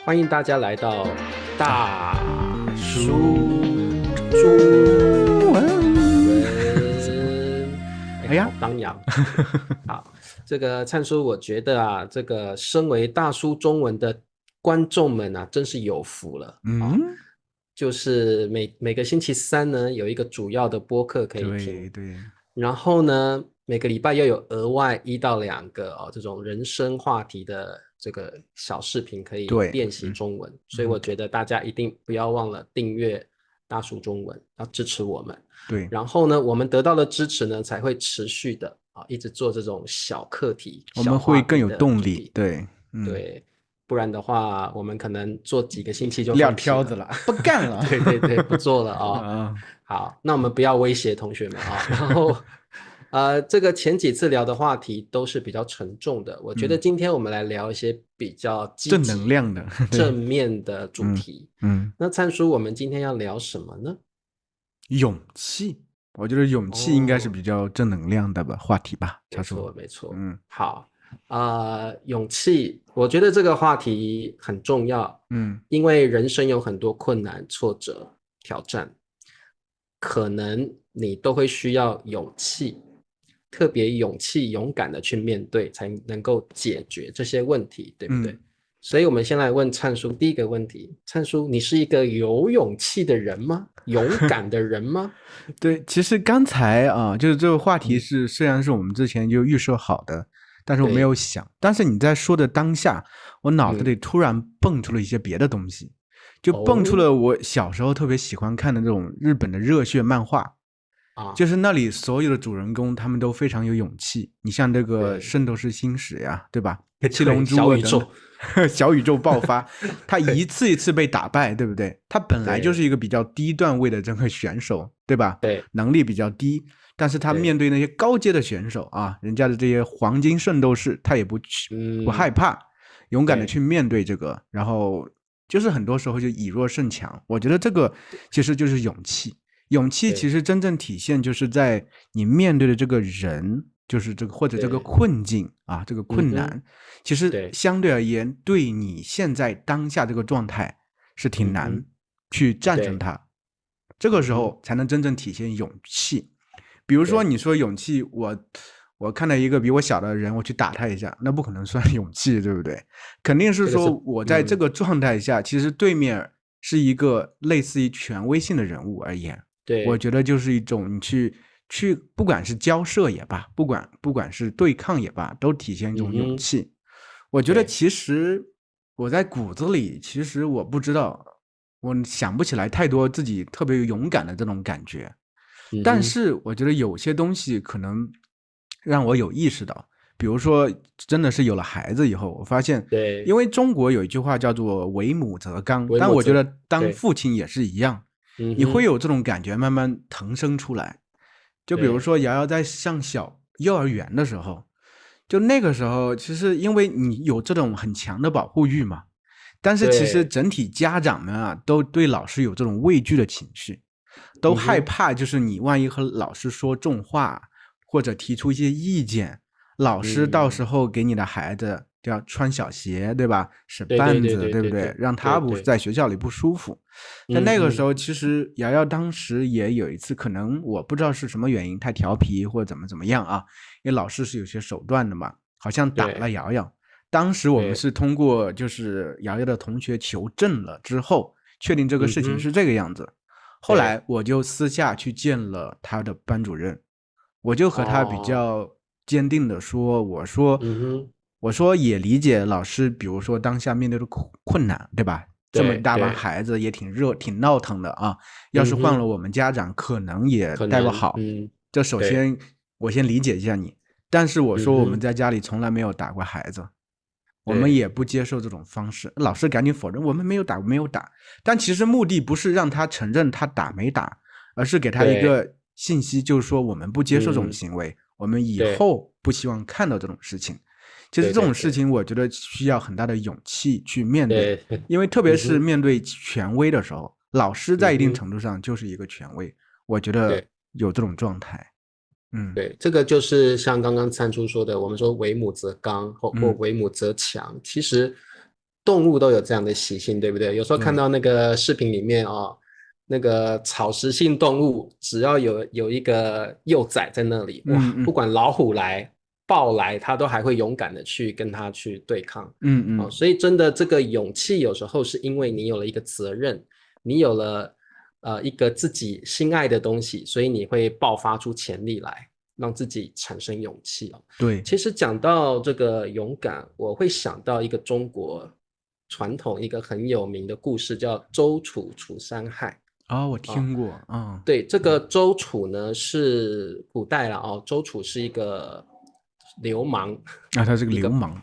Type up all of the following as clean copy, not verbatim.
欢迎大家来到大叔中文。哎呀好当阳。好，这个灿叔，我觉得啊，这个身为大叔中文的观众们啊，真是有福了啊！嗯，就是每个星期三呢，有一个主要的播客可以听，对对，然后呢，每个礼拜又有额外1到2个这种人生话题的这个小视频可以对，练习中文，所以我觉得大家一定不要忘了订阅大叔中文，要支持我们。对，然后呢，我们得到的支持呢，才会持续的一直做这种小课题、我们小话会更有题的动力，主题。对，对，不然的话，我们可能做几个星期就撂放弃了。挑子了，不干了。对对对，不做了啊，好，那我们不要威胁同学们然后，这个前几次聊的话题都是比较沉重的，我觉得今天我们来聊一些比较积正能极、量的，对，正面的主嗯题。嗯，那灿叔，我们今天要聊什么呢？勇气，我觉得勇气应该是哦，比较正能量的吧，话题吧，他说，没错，没错。嗯好，勇气，我觉得这个话题很重要，嗯，因为人生有很多困难、挫折、挑战，可能你都会需要勇气，特别勇气、勇敢的去面对，才能够解决这些问题，对不对？嗯，所以，我们先来问灿叔第一个问题：灿叔，你是一个有勇气的人吗？勇敢的人吗？对，其实刚才啊，就是这个话题嗯，虽然是我们之前就预设好的，但是我没有对，想，但是你在说的当下，我脑子嗯，里突然蹦出了一些别的东西，就蹦出哦，了我小时候特别喜欢看的这种日本的热血漫画，啊，就是那里所有的主人公他们都非常有勇气。你像这个对。《圣斗士星矢》呀，对吧？七对，龙珠啊等等，小宇宙，小宇宙爆发，他对一次一次被打败，对不对？他本来就是对一个比较低段位的这个选手，对吧？对能力比较低，但是他面对，对那些高阶的选手啊，人家的这些黄金圣斗士，他也不害嗯，怕，勇敢的对去面对这个，然后就是很多时候就以弱胜强。我觉得这个其实就是勇气。勇气其对实真正体现就是在你面对的这个人，就是这个或者这个对，困境啊，这个困嗯哼，难，其实对相对而言，对你现在当下这个状态是挺难嗯哼，去战胜对，它，这个嗯哼，时候才能真正体现勇气。比如说，对，你说勇气，我看到一个比我小的人，我去打他一下，那不可能算勇气，对不对？肯定是这个是说我在这个状态下，其实对面是一个类似于权威性的人物而言，我对觉得就是一种你去，不管是交涉也罢，不管是对抗也罢，都体现一种勇嗯哼，气。我觉得对，其实我在骨子里，其实我不知道，我想不起来太多自己特别勇敢的这种感觉。但嗯哼，是我觉得有些东西可能让我有意识到，比如说真的是有了孩子以后，我发现，因对，为中国有一句话叫做“为母则刚”，维姆泽，但我觉得当对，父亲也是一样，嗯哼，你会有这种感觉慢慢腾生出来。就比如对，说瑶瑶在上幼儿园的时候，就那个时候，其实因为你有这种很强的保护欲嘛，但是其实对，整体家长们啊，都对老师有这种畏惧的情绪，都嗯哼，害怕，就是你万一和老师说重话，或者提出一些意见，老师到时嗯，候给你的孩子就要穿小鞋，对吧？使对对绊子，对对对不对？对对让他不对对，在学校里不舒服。在嗯哼，那个时候，其实瑶瑶当时也有一次，可能我不知道是什么原因，太调皮或者怎么样啊，因为老师是有些手段的嘛，好像打了对瑶瑶。当时我们对，是通过就是瑶瑶的同学求证了之后，确定这个嗯哼，事情是这个样子。后对，来我就私下去见了他的班主任，我就和他比哦，较坚定的说，嗯哼，我说也理解老师，比如说当下面对的困难，对吧？这么大帮对对，孩子也挺热、挺闹腾的啊，要是嗯哼，换了我们家长，可能也可能，带不好。这首对，先我先理解一下你，但是我说我们嗯哼，在家里从来没有打过孩子，我们对也不接受这种方式。老师赶紧否认，我们没有打，没有打。但其实目的不是让他承认他打没打，而是给他一对，个信息，就是说我们不接受这种嗯，行为，我们以对后不希望看到这种事情。其实这种事对对对情，我觉得需要很大的勇气去面对，对，因为特别是嗯哼，面对权威的时候，老师在一定嗯哼，程度上就是一个权威，我觉得对有这种状态。嗯对，这个就是像刚刚灿叔说的，我们说为母则刚或嗯为母则强。其实动物都有这样的习性，对不对？有时候看对，到那个视频里面哦，那个草食性动物，只要有一个幼崽在那里，哇，不嗯嗯管老虎来、豹来，它都还会勇敢的去跟它去对抗。哦，嗯嗯，所以真的这个勇气，有时候是因为你有了一个责任，你有了一个自己心爱的东西，所以你会爆发出潜力来，让自己产生勇气哦。对。其实讲到这个勇敢，我会想到一个中国传统一个很有名的故事，叫周楚除三害哦，我啊。听过，啊，对，这个周楚呢是古代了哦，周楚是一个流氓，啊，他是个一个流氓，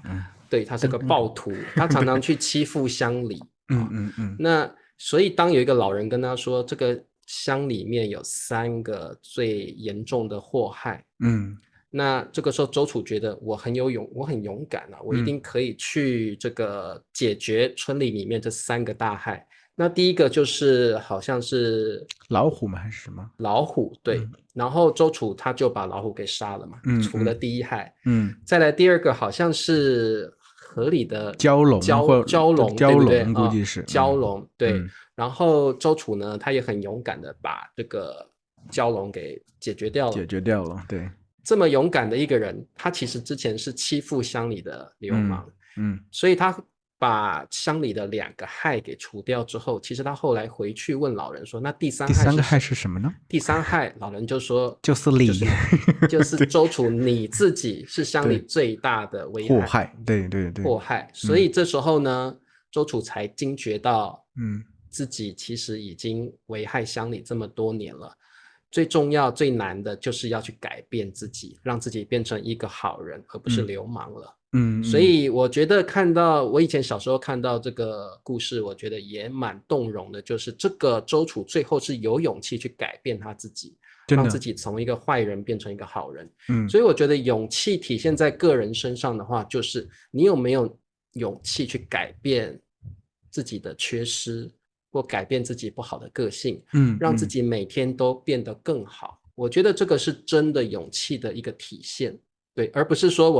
对，他是个暴徒，他常常去欺负乡里嗯啊。嗯嗯那所以当有一个老人跟他说，这个乡里面有3个最严重的祸害，嗯那这个时候周楚觉得我很勇敢啊，我一嗯，定可以去这个解决村里面这3个大害。那第一个就是好像是老虎吗？还是什么？老虎，对，嗯然后周楚他就把老虎给杀了嘛，除了嗯嗯第一害。嗯，再来第二个好像是河里的蛟龙吗？或蛟龙，对不对蛟龙估啊？计是，蛟龙，对。嗯然后周楚呢，他也很勇敢的把这个蛟龙给解决掉了。解决掉了，对，这么勇敢的一个人，他其实之前是欺负乡里的流嗯氓，嗯，所以他把乡里的2个害给除掉之后，其实他后来回去问老人说：“那第三第三个害害是什是什么呢？第三害，老人就说：就是你，就是对周楚你自己是乡里对，最大的危害祸害，对对对，祸害。所以这时候呢，周楚才惊觉到，嗯自己其实已经危害乡里这么多年了。最重要、最难的就是要去改变自己，让自己变成一个好人，而不是嗯流氓了。所嗯嗯以我觉得看到我以前小时候看到这个故事，我觉得也蛮动容的，就是这个周楚最后是有勇气去改变他自己，让自真的，己从一个坏人变成一个好人。嗯所以我觉得勇气体现在个人身上的话，就是你有没有勇气去改变自己的缺失，或改变自己不好的个性，让自嗯嗯，己每天都变得更好。我觉得这个是真的勇气的一个体现。对，而不是说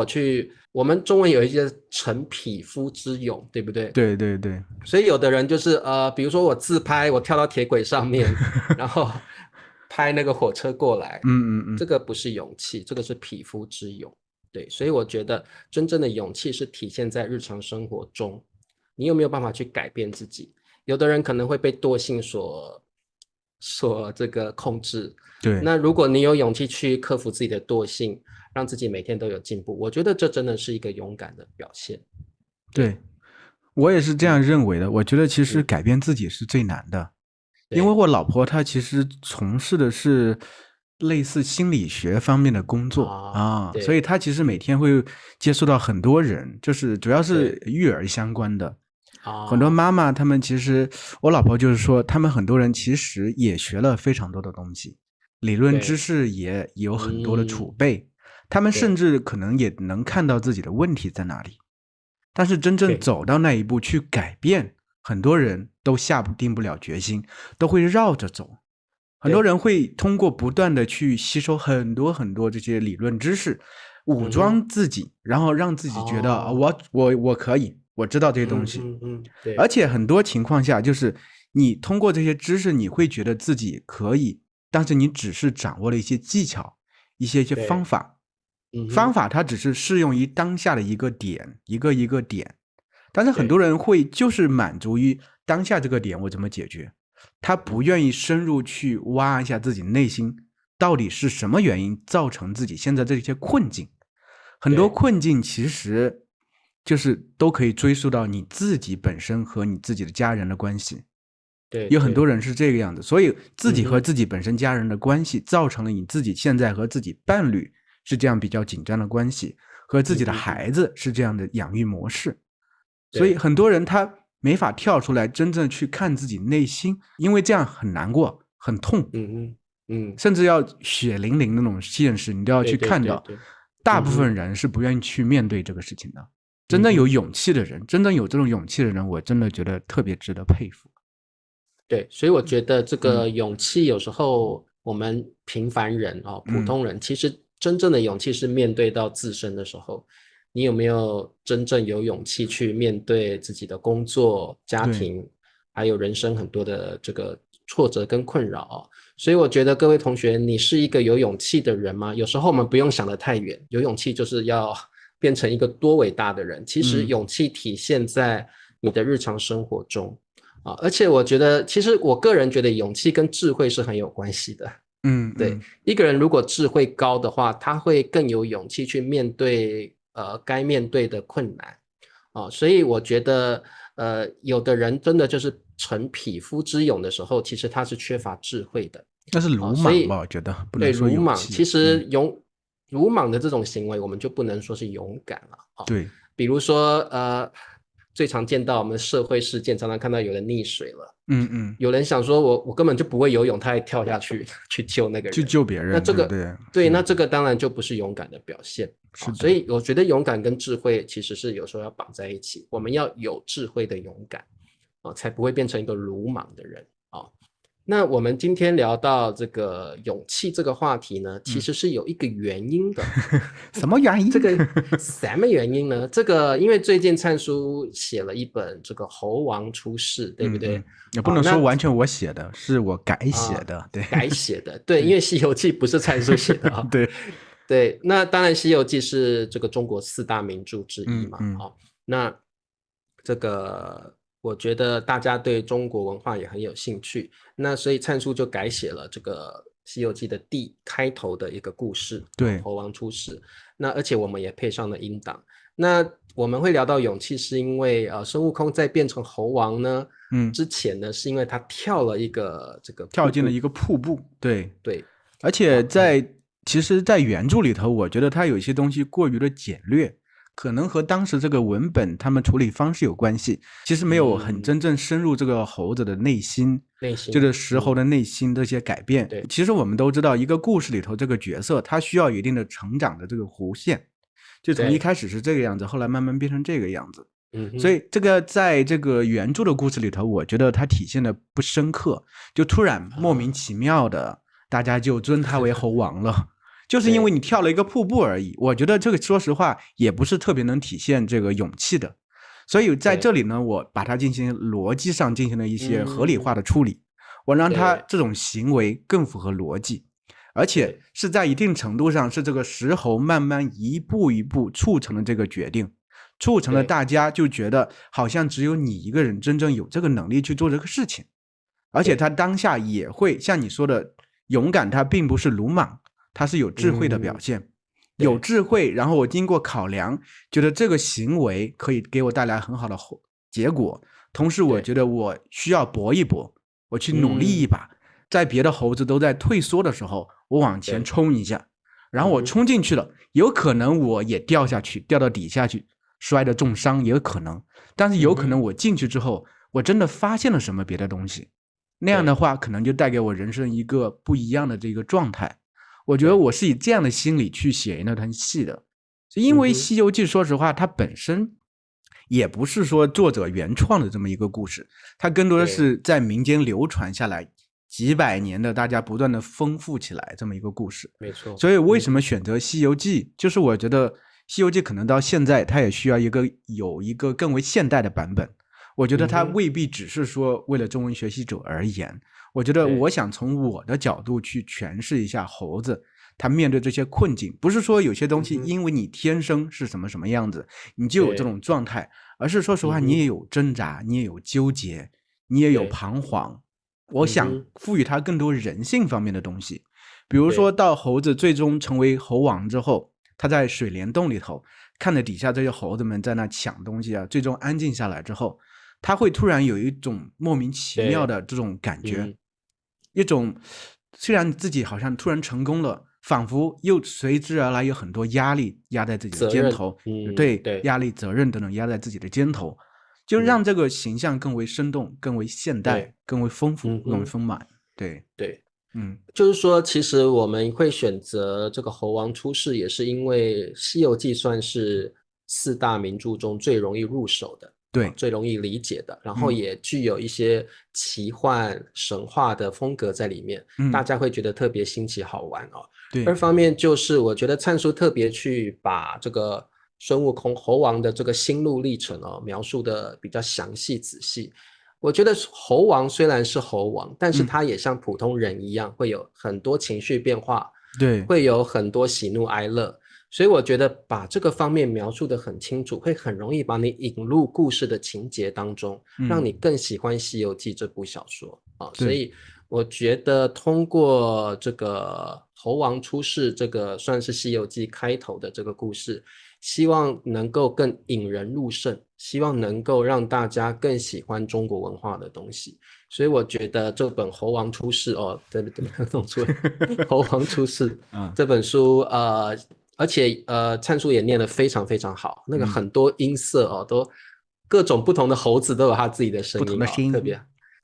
我们中文有一些逞匹夫之勇，对不对？对对对，所以有的人就是比如说我自拍，我跳到铁轨上面，然后拍那个火车过来，嗯嗯嗯，这个不是勇气，这个是匹夫之勇。对，所以我觉得真正的勇气是体现在日常生活中，你有没有办法去改变自己？有的人可能会被惰性所这个控制，对那如果你有勇气去克服自己的惰性，让自己每天都有进步，我觉得这真的是一个勇敢的表现。对，对，我也是这样嗯认为的。我觉得其实嗯，改变自己是最难的。因为对我老婆她其实从事的是类似心理学方面的工作啊，啊，所以对她其实每天会接触到很多人，就是主要是对育儿相关的。很多啊，妈妈她们其实，我老婆就是说，她们很多人其实也学了非常多的东西，理论知对，识也有很多的储嗯，备，她们甚对至可能也能看到自己的问题在哪里。但是真正对走到那一步去改变，很多人都定不了决心，都会绕着走。很多对，人会通过不断的去吸收很多很多这些理论知识，武嗯哼，装自己，然后让自己觉得啊，哦，我可以，我知道这些东嗯西。嗯嗯，对而且很多情况下，就是你通过这些知识，你会觉得自己可以，但是你只是掌握了一些技巧，一些方对，法。嗯哼，方法它只是适用于当下的一个点，一个点。但是很多对人会就是满足于当下这个点，我怎么解决？他不愿意深入去挖一下自己内心到底是什么原因造成自己现在这些困境。很多对困境其实就是都可以追溯到你自己本身和你自己的家人的关系。对有很多对，人是这个样子，所以自己和嗯哼，自己本身家人的关系，造成了你自己现在和自己伴侣是这样比较紧张的关系，和自己的嗯哼哼，孩子是这样的养育模式。所以对，很多人他没法跳出来真正去看自己内心，因为这样很难过、很痛，嗯哼，嗯，甚至要血淋淋的那种现实，你都要对去看到。对对对，大部分嗯哼，人是不愿意去面对这个事情的。真嗯哼。正有勇气的人，真正有这种勇气的人，我真的觉得特别值得佩服。对，所以我觉得这嗯个勇气有时候我们平凡人哦，普嗯通人，其实真正的勇气是面对到自身的时候，你有没有真正有勇气去面对自己的工作、家庭，还有人生很多的这个挫折跟困扰。所以我觉得各位同学，你是一个有勇气的人吗？有时候我们不用想得太远，有勇气就是要变成一个多伟大的人。其实勇气体现在你的日常生活中而且我觉得，其实我个人觉得勇气跟智慧是很有关系的。对，一个人如果智慧高的话，他会更有勇气去面对该面对的困难所以我觉得有的人真的就是逞匹夫之勇的时候，其实他是缺乏智慧的。那是鲁莽吧，我觉得不能说对，鲁莽，勇气。其实鲁莽的这种行为，我们就不能说是勇敢了对，比如说最常见到我们的社会事件，常常看到有人溺水了，有人想说我根本就不会游泳，他还跳下去去救那个人，去救别人，那这个对，那这个当然就不是勇敢的表现。所以我觉得勇敢跟智慧其实是有时候要绑在一起，我们要有智慧的勇敢才不会变成一个鲁莽的人那我们今天聊到这个勇气这个话题呢，其实是有一个原因的。什么原因？这个什么原因呢？这个因为最近灿叔写了一本这个《猴王出世》，对不对？也不能说完全我写的，是我改写的。对，改写的。对，因为《西游记》不是灿叔写的对，那当然《西游记》是这个中国4大名著之一嘛。那这个我觉得大家对中国文化也很有兴趣，那所以灿叔就改写了这个《西游记》的开头的一个故事，对，猴王出世。那而且我们也配上了音档。那我们会聊到勇气，是因为孙悟空在变成猴王呢，之前呢，是因为他跳进了一个瀑布。对，而且其实，在原著里头，我觉得他有些东西过于的简略。可能和当时这个文本他们处理方式有关系，其实没有很真正深入这个猴子的内心，就是石猴的内心这些改变。其实我们都知道，一个故事里头这个角色他需要有一定的成长的这个弧线，就从一开始是这个样子，后来慢慢变成这个样子。所以这个在这个原著的故事里头，我觉得它体现的不深刻，就突然莫名其妙的大家就尊他为猴王了。就是因为你跳了一个瀑布而已，我觉得这个说实话也不是特别能体现这个勇气的，所以在这里呢，我把它进行逻辑上进行了一些合理化的处理，我让它这种行为更符合逻辑，而且是在一定程度上是这个石猴慢慢一步一步促成了这个决定，促成了大家就觉得好像只有你一个人真正有这个能力去做这个事情，而且他当下也会像你说的勇敢，他并不是鲁莽，它是有智慧的表现，有智慧，然后我经过考量，觉得这个行为可以给我带来很好的结果，同时我觉得我需要搏一搏，我去努力一把，在别的猴子都在退缩的时候，我往前冲一下，然后我冲进去了，有可能我也掉下去，掉到底下去，摔得重伤也有可能，但是有可能我进去之后，我真的发现了什么别的东西，那样的话可能就带给我人生一个不一样的这个状态。我觉得我是以这样的心理去写那段戏的，因为《西游记》说实话它本身也不是说作者原创的这么一个故事，它更多的是在民间流传下来几百年的大家不断的丰富起来这么一个故事。没错。所以为什么选择《西游记》就是我觉得《西游记》可能到现在它也需要有一个更为现代的版本，我觉得它未必只是说为了中文学习者而言，我觉得我想从我的角度去诠释一下猴子他面对这些困境，不是说有些东西因为你天生是什么什么样子你就有这种状态，而是说实话你也有挣扎，你也有纠结，你也有彷徨，我想赋予它更多人性方面的东西。比如说到猴子最终成为猴王之后，他在水帘洞里头看着底下这些猴子们在那抢东西最终安静下来之后，他会突然有一种莫名其妙的这种感觉，一种虽然自己好像突然成功了，仿佛又随之而来有很多压力压在自己的肩头，对，压力责任等等压在自己的肩头，就让这个形象更为生动，更为现代，更为丰富，更为丰满。对，就是说其实我们会选择这个猴王出世，也是因为《西游记》算是4大名著中最容易入手的，对，最容易理解的，然后也具有一些奇幻神话的风格在里面，大家会觉得特别新奇好玩对，二方面就是我觉得灿叔特别去把这个孙悟空猴王的这个心路历程描述的比较详细仔细。我觉得猴王虽然是猴王，但是他也像普通人一样，会有很多情绪变化，对，会有很多喜怒哀乐。所以我觉得把这个方面描述得很清楚，会很容易把你引入故事的情节当中，让你更喜欢《西游记》这部小说所以我觉得通过这个猴王出世，这个算是《西游记》开头的这个故事，希望能够更引人入胜，希望能够让大家更喜欢中国文化的东西。所以我觉得这本《猴王出世》对，弄错了，《猴王出世》这本书而且灿叔也念得非常非常好，那个很多音色都各种不同的猴子都有他自己的声音特别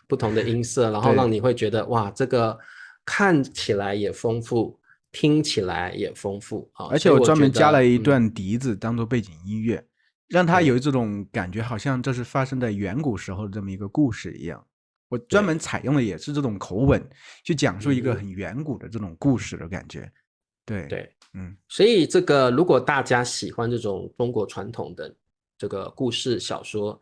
不同的音色，然后让你会觉得哇，这个看起来也丰富，听起来也丰富而且我专门加了一段笛子当做背景音乐，让它有这种感觉，好像这是发生在远古时候的这么一个故事一样。我专门采用的也是这种口吻去讲述一个很远古的这种故事的感觉。对，所以这个如果大家喜欢这种中国传统的这个故事小说，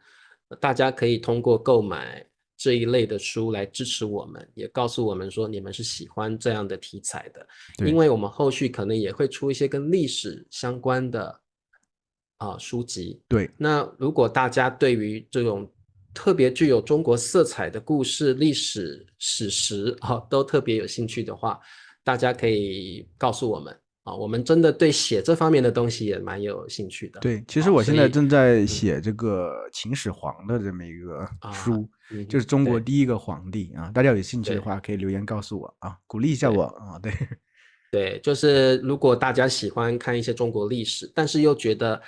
大家可以通过购买这一类的书来支持我们，也告诉我们说你们是喜欢这样的题材的，因为我们后续可能也会出一些跟历史相关的书籍。对，那如果大家对于这种特别具有中国色彩的故事、历史、史实都特别有兴趣的话，大家可以告诉我们我们真的对写这方面的东西也蛮有兴趣的。对，其实我现在正在写这个秦始皇的这么一个书，就是中国第一个皇帝大家有兴趣的话可以留言告诉我鼓励一下我对，就是如果大家喜欢看一些中国历史，但是又觉得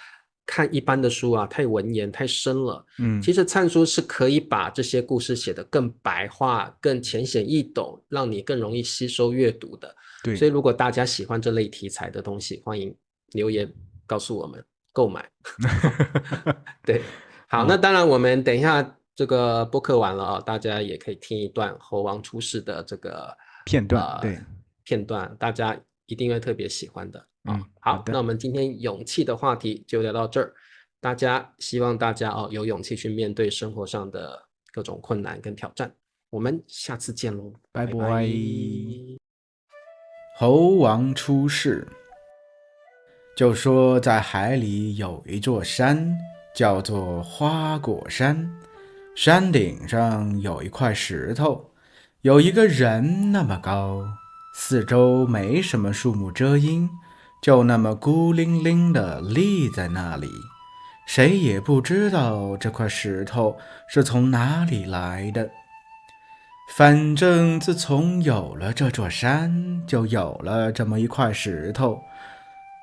看一般的书太文言太深了，其实灿叔是可以把这些故事写得更白话、更浅显易懂，让你更容易吸收阅读的。对，所以如果大家喜欢这类题材的东西，欢迎留言告诉我们购买。对，好，那当然我们等一下这个播客完了大家也可以听一段猴王出世的这个片段，对，片段，大家一定会特别喜欢的。好，那我们今天勇气的话题就聊到这儿，希望大家有勇气去面对生活上的各种困难跟挑战。我们下次见喽，拜拜。猴王出世。就说在海里有一座山，叫做花果山，山顶上有一块石头，有一个人那么高，四周没什么树木遮阴，就那么孤零零地立在那里，谁也不知道这块石头是从哪里来的。反正自从有了这座山，就有了这么一块石头。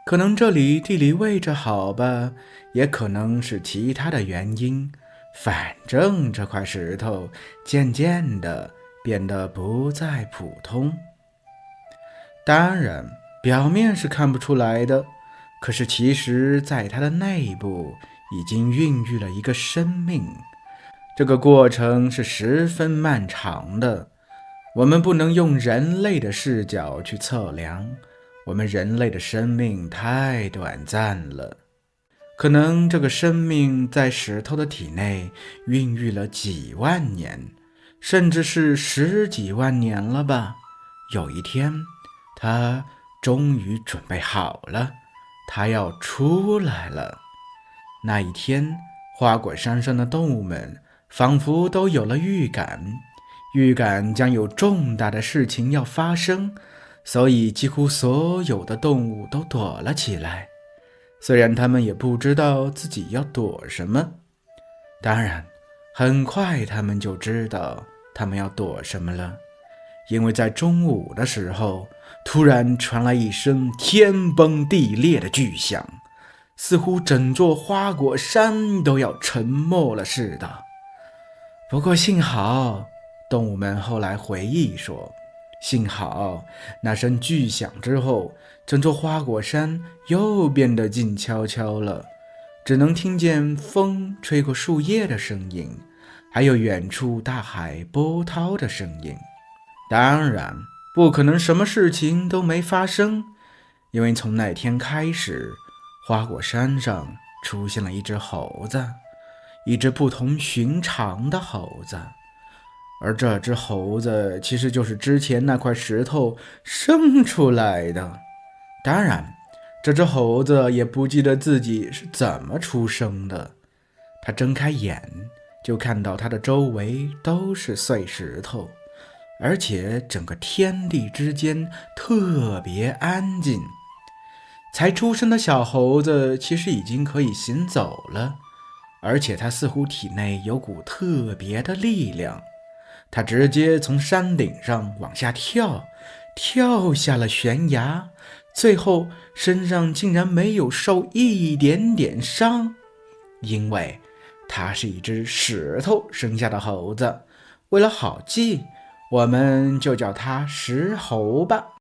可能这里地理位置好吧，也可能是其他的原因，反正这块石头渐渐地变得不再普通。当然表面是看不出来的，可是其实在它的内部已经孕育了一个生命，这个过程是十分漫长的，我们不能用人类的视角去测量，我们人类的生命太短暂了。可能这个生命在石头的体内孕育了几万年，甚至是十几万年了吧。有一天，它终于准备好了，它要出来了。那一天，花果山上的动物们仿佛都有了预感将有重大的事情要发生，所以几乎所有的动物都躲了起来。虽然他们也不知道自己要躲什么，当然很快他们就知道他们要躲什么了，因为在中午的时候，突然传来一声天崩地裂的巨响，似乎整座花果山都要沉没了似的。不过幸好，动物们后来回忆说，幸好那声巨响之后，整座花果山又变得静悄悄了，只能听见风吹过树叶的声音，还有远处大海波涛的声音。当然不可能什么事情都没发生，因为从那天开始，花果山上出现了一只猴子，一只不同寻常的猴子。而这只猴子其实就是之前那块石头生出来的。当然，这只猴子也不记得自己是怎么出生的。他睁开眼，就看到他的周围都是碎石头，而且整个天地之间特别安静。才出生的小猴子其实已经可以行走了，而且他似乎体内有股特别的力量。他直接从山顶上往下跳下了悬崖，最后身上竟然没有受一点点伤，因为他是一只石头生下的猴子。为了好记，我们就叫他石猴吧。